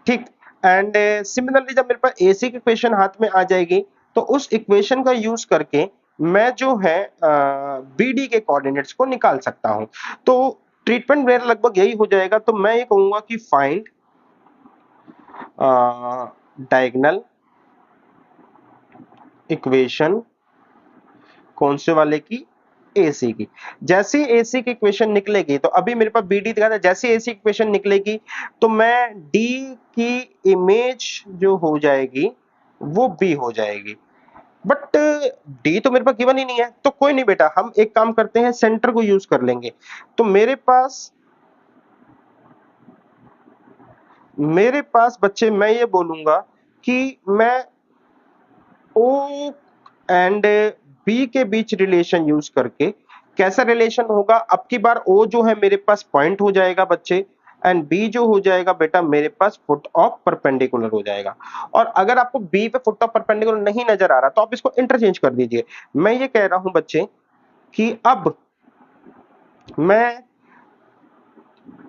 ठीक। एंड सिमिलरली जब मेरे पास एसी की इक्वेशन हाथ में आ जाएगी, तो उस इक्वेशन का यूज करके मैं जो है बीडी के कोऑर्डिनेट्स को निकाल सकता हूं। तो ट्रीटमेंट मेरा लगभग यही हो जाएगा। तो मैं ये कहूंगा कि फाइंड डायगोनल इक्वेशन, कौन से वाले की, एसी की। जैसे एसी की इक्वेशन निकलेगी, तो अभी मेरे पास बीडी दिखा था, जैसे एसी की इक्वेशन निकलेगी तो मैं डी की इमेज जो हो जाएगी वो बी हो जाएगी। बट डी तो मेरे पास गिवन ही नहीं है, तो कोई नहीं बेटा, हम एक काम करते हैं, सेंटर को यूज कर लेंगे। तो मेरे पास बच्चे मैं ये बोलूंगा कि मैं ओ एंड बी के बीच रिलेशन यूज करके, कैसा रिलेशन होगा, अब की बार ओ जो है मेरे पास पॉइंट हो जाएगा बच्चे, एंड बी जो हो जाएगा बेटा मेरे पास फुट ऑफ परपेंडिकुलर हो जाएगा। और अगर आपको बी पे फुट ऑफ परपेंडिकुलर नहीं नजर आ रहा, तो आप इसको इंटरचेंज कर दीजिए। मैं ये कह रहा हूं बच्चे कि अब मैं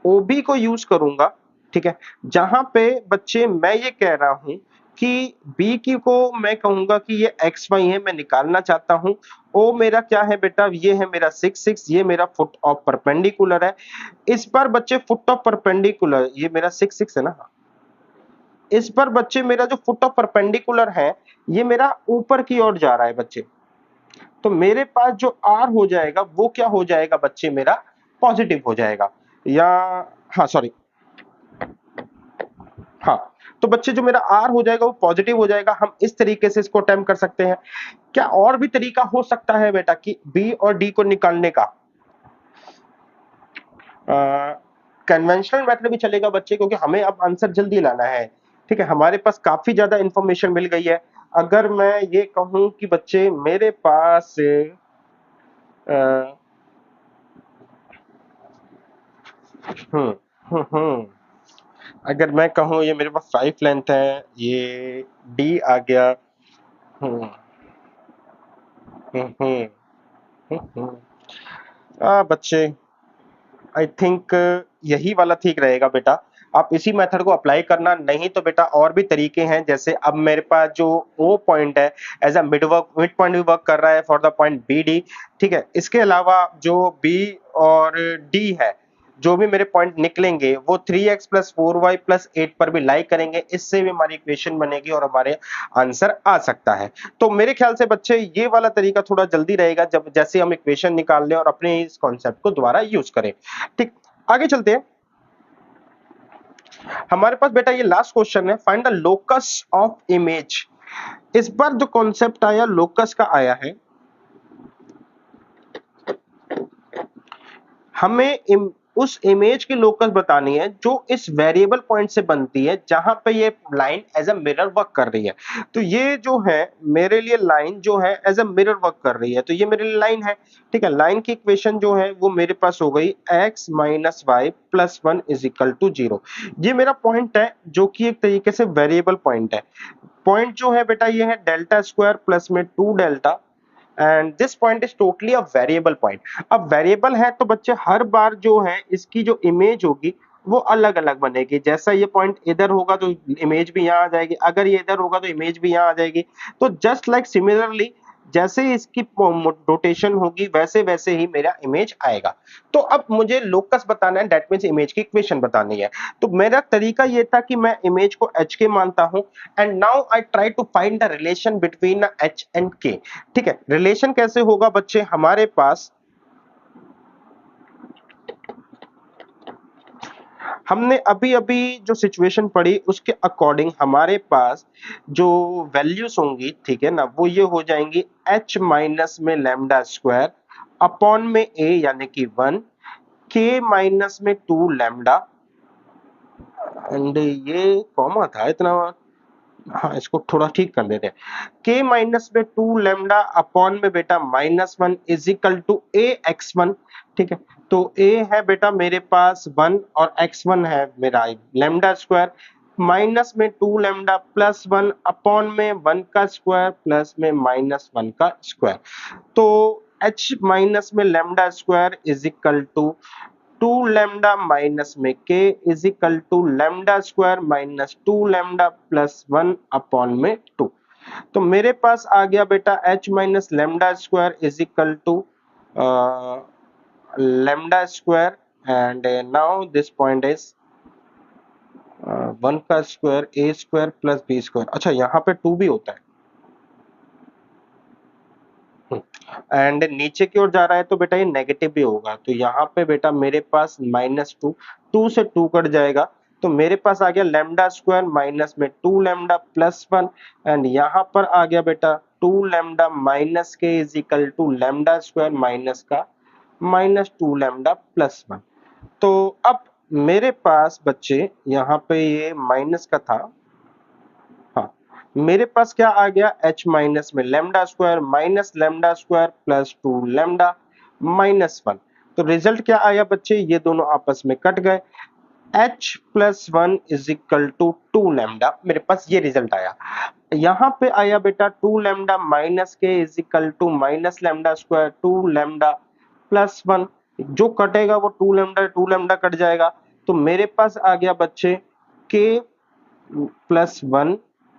ओबी को यूज करूंगा, ठीक है, जहां पे बच्चे मैं ये कह रहा हूं कि बी की को मैं कहूंगा कि ये एक्स वाई है, मैं निकालना चाहता हूं। ओ मेरा क्या है बेटा, ये है मेरा 6 6, ये मेरा फुट ऑफ परपेंडिकुलर है। इस बार बच्चे फुट ऑफ परपेंडिकुलर, ये मेरा 6 6 है ना, इस बार बच्चे मेरा जो फुट ऑफ परपेंडिकुलर है, ये मेरा ऊपर की ओर जा रहा है बच्चे। तो मेरे पास जो आर हो जाएगा वो क्या हो जाएगा बच्चे, मेरा पॉजिटिव हो जाएगा। या हाँ सॉरी, हाँ, तो बच्चे जो मेरा आर हो जाएगा वो पॉजिटिव हो जाएगा। हम इस तरीके से इसको अटेम्प्ट कर सकते हैं। क्या और भी तरीका हो सकता है बेटा कि बी और डी को निकालने का? कन्वेंशनल मेथड भी चलेगा बच्चे, क्योंकि हमें अब आंसर जल्दी लाना है, ठीक है, हमारे पास काफी ज्यादा इंफॉर्मेशन मिल गई है। अगर मैं ये कहूं कि बच्चे मेरे पास हम्म हम्म अगर मैं कहूं ये मेरे पास 5 लेंथ है, ये डी आ गया। हम्म हम्म बच्चे आई थिंक यही वाला ठीक रहेगा बेटा। आप इसी मेथड को अप्लाई करना, नहीं तो बेटा और भी तरीके हैं। जैसे अब मेरे पास जो ओ पॉइंट है, एज अ मिड पॉइंट भी वर्क कर रहा है for the point B D, ठीक है। इसके अलावा जो बी और डी है, जो भी मेरे पॉइंट निकलेंगे वो 3x प्लस 4y प्लस 8 पर भी लाई करेंगे, इससे भी हमारी इक्वेशन बनेगी और हमारे आंसर आ सकता है। तो मेरे ख्याल से बच्चे ये वाला तरीका थोड़ा जल्दी रहेगा, जब जैसे हम इक्वेशन निकाल लें और अपने इस कॉन्सेप्ट को दोबारा यूज करें, ठीक। आगे चलते हैं। हमारे पास बेटा ये लास्ट क्वेश्चन है, find the locus of image. इस बार जो कॉन्सेप्ट आया लोकस का आया है, हमें उस इमेज की लोकस बतानी है जो इस वेरिएबल पॉइंट से बनती है जहां पे ये line as a mirror work कर रही है। तो ये जो है मेरे लिए लाइन जो है एज अ मिरर वर्क कर रही है, तो ये मेरे लिए लाइन है। ठीक है, लाइन की इक्वेशन जो है वो मेरे पास हो गई x minus y plus 1 is equal to 0। ये मेरा पॉइंट है जो कि एक तरीके से वेरिएबल पॉइंट है। पॉइंट जो है बेटा ये है डेल्टा स्क्वायर प्लस में 2 delta, and this point is totally a variable point. अब वेरिएबल है तो बच्चे हर बार जो है इसकी जो इमेज होगी वो अलग अलग बनेगी। जैसा ये पॉइंट इधर होगा तो इमेज भी यहाँ आ जाएगी, अगर ये इधर होगा तो इमेज भी यहाँ आ जाएगी। तो जस्ट लाइक सिमिलरली जैसे ही इसकी रोटेशन होगी वैसे वैसे ही मेरा इमेज आएगा। तो अब मुझे लोकस बताना है, दैट मीन्स इमेज की इक्वेशन बतानी है। तो मेरा तरीका ये था कि मैं इमेज को एच के मानता हूं, and now I try to find the relation between H and K. ठीक है, रिलेशन कैसे होगा बच्चे, हमारे पास हमने अभी अभी जो सिचुएशन पढ़ी उसके अकॉर्डिंग हमारे पास जो वैल्यूज होंगी, ठीक है ना, वो ये हो जाएंगी h माइनस में लैम्डा स्क्वायर अपॉन में a यानी कि 1, k माइनस में 2 लैम्डा, एंड ये कॉमा था इतना, हाँ इसको थोड़ा ठीक कर देते हैं, k माइनस में 2 लैम्डा अपॉन में बेटा minus 1 is equal to a x1। ठीक है, तो a है बेटा मेरे पास 1 और x1 है मेरा लैम्डा स्क्वायर, माइनस में 2 लैम्डा प्लस 1 अपॉन में 1 का स्क्वायर प्लस में माइनस 1 का स्क्वायर। तो h माइनस में lambda square is equal to 2 lambda minus में k is equal to lambda square minus 2 lambda plus 1 upon में 2। तो मेरे पास आ गया बेटा h minus lambda square is equal to lambda square, and now this point is 1 का square a square plus b square. अच्छा यहाँ पे 2 भी होता है, एंड नीचे की ओर जा रहा है तो बेटा ये नेगेटिव भी होगा। तो यहाँ पे बेटा मेरे पास माइनस 2, 2 से 2 कट जाएगा, तो मेरे पास आ गया लैम्डा स्क्वायर माइनस में 2 लैम्डा प्लस 1, एंड यहाँ पर आ गया बेटा 2 लैम्डा माइनस के is equal to lambda square minus का माइनस 2 लैम्डा प्लस 1। तो अब मेरे पास बच्चे यहाँ पे ये माइनस का था, हाँ, मेरे पास क्या आ गया h माइनस में lambda square minus lambda square plus 2 lambda minus 1। तो रिजल्ट क्या आया बच्चे, ये दोनों आपस में कट गए, h plus 1 is equal to 2 lambda, मेरे पास ये रिजल्ट आया। यहाँ पे आया बेटा 2 लैम्डा माइनस के is equal to minus lambda square 2 lambda plus 1, जो कटेगा वो 2 लैम्डा कट जाएगा। तो मेरे पास आ गया बच्चे k plus 1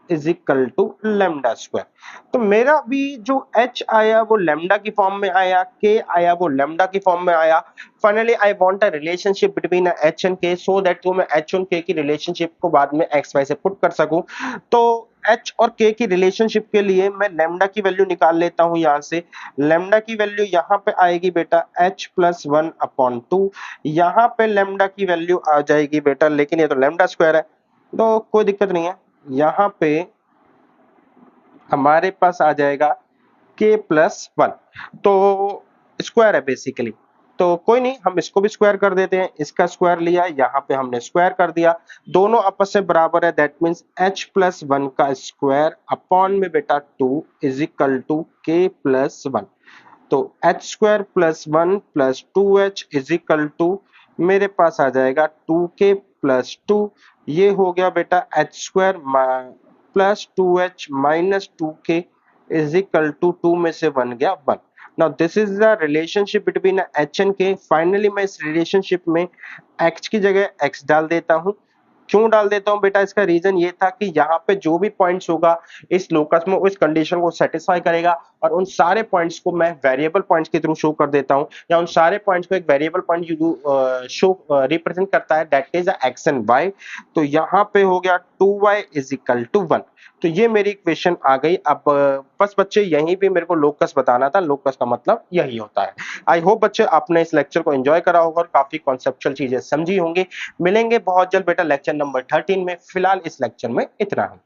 is equal to lambda square. तो मेरा भी जो h आया वो लैम्डा की फॉर्म में आया, k आया वो लैम्डा की फॉर्म में आया। Finally I want a relationship between h and k so that मैं h और k की रिलेशनशिप को बाद में x y से पुट कर सकूं। तो h और k की रिलेशनशिप के लिए मैं लैम्डा की वैल्यू निकाल लेता हूं यहां से। लैम्डा की वैल्यू यहां पे आएगी बेटा h प्लस 1 अपॉन 2, यहां पे लैम्डा की वैल्यू आ जाएगी बेटा, लेकिन ये तो लैम्डा स्क्वायर है तो कोई दिक्कत नहीं है, यहाँ पे हमारे पास आ जाएगा k प्लस 1, तो स्क्वायर है बेसिकली। तो कोई नहीं, हम इसको भी स्क्वायर कर देते हैं, इसका स्क्वायर लिया, यहाँ पे हमने स्क्वायर कर दिया, दोनों आपस में बराबर है, दैट मीन्स h प्लस 1 का स्क्वायर अपॉन में बेटा 2 is equal to k plus 1। तो h square plus 1 plus 2h is equal to मेरे पास आ जाएगा 2k प्लस 2, ये हो गया बेटा h square plus 2h minus 2k is equal to 2 में से 1 गया 1। Now this is the relationship between h and k। Finally मैं इस रिलेशनशिप में x की जगह x डाल देता हूं। क्यों डाल देता हूं बेटा, इसका रीजन ये था कि यहाँ पे जो भी पॉइंट्स होगा इस लोकस में उस कंडीशन को सेटिस्फाई करेगा, और उन सारे पॉइंट्स को मैं वेरिएबल पॉइंट्स के थ्रू शो कर देता हूं, या उन सारे पॉइंट्स को एक वेरिएबल पॉइंट शो रिप्रेजेंट करता है, that is x and y। तो यहाँ पे हो गया 2y इज इक्वल टू 1। तो ये मेरी इक्वेशन आ गई। अब बस बच्चे यहीं पे मेरे को लोकस बताना था, लोकस का मतलब यही होता है। आई होप बच्चे आपने इस लेक्चर को एंजॉय करा होगा और काफी कॉन्सेप्चुअल चीजें समझी होंगी। मिलेंगे बहुत जल्द बेटा लेक्चर नंबर 13 में, फिलहाल इस लेक्चर में इतना ही।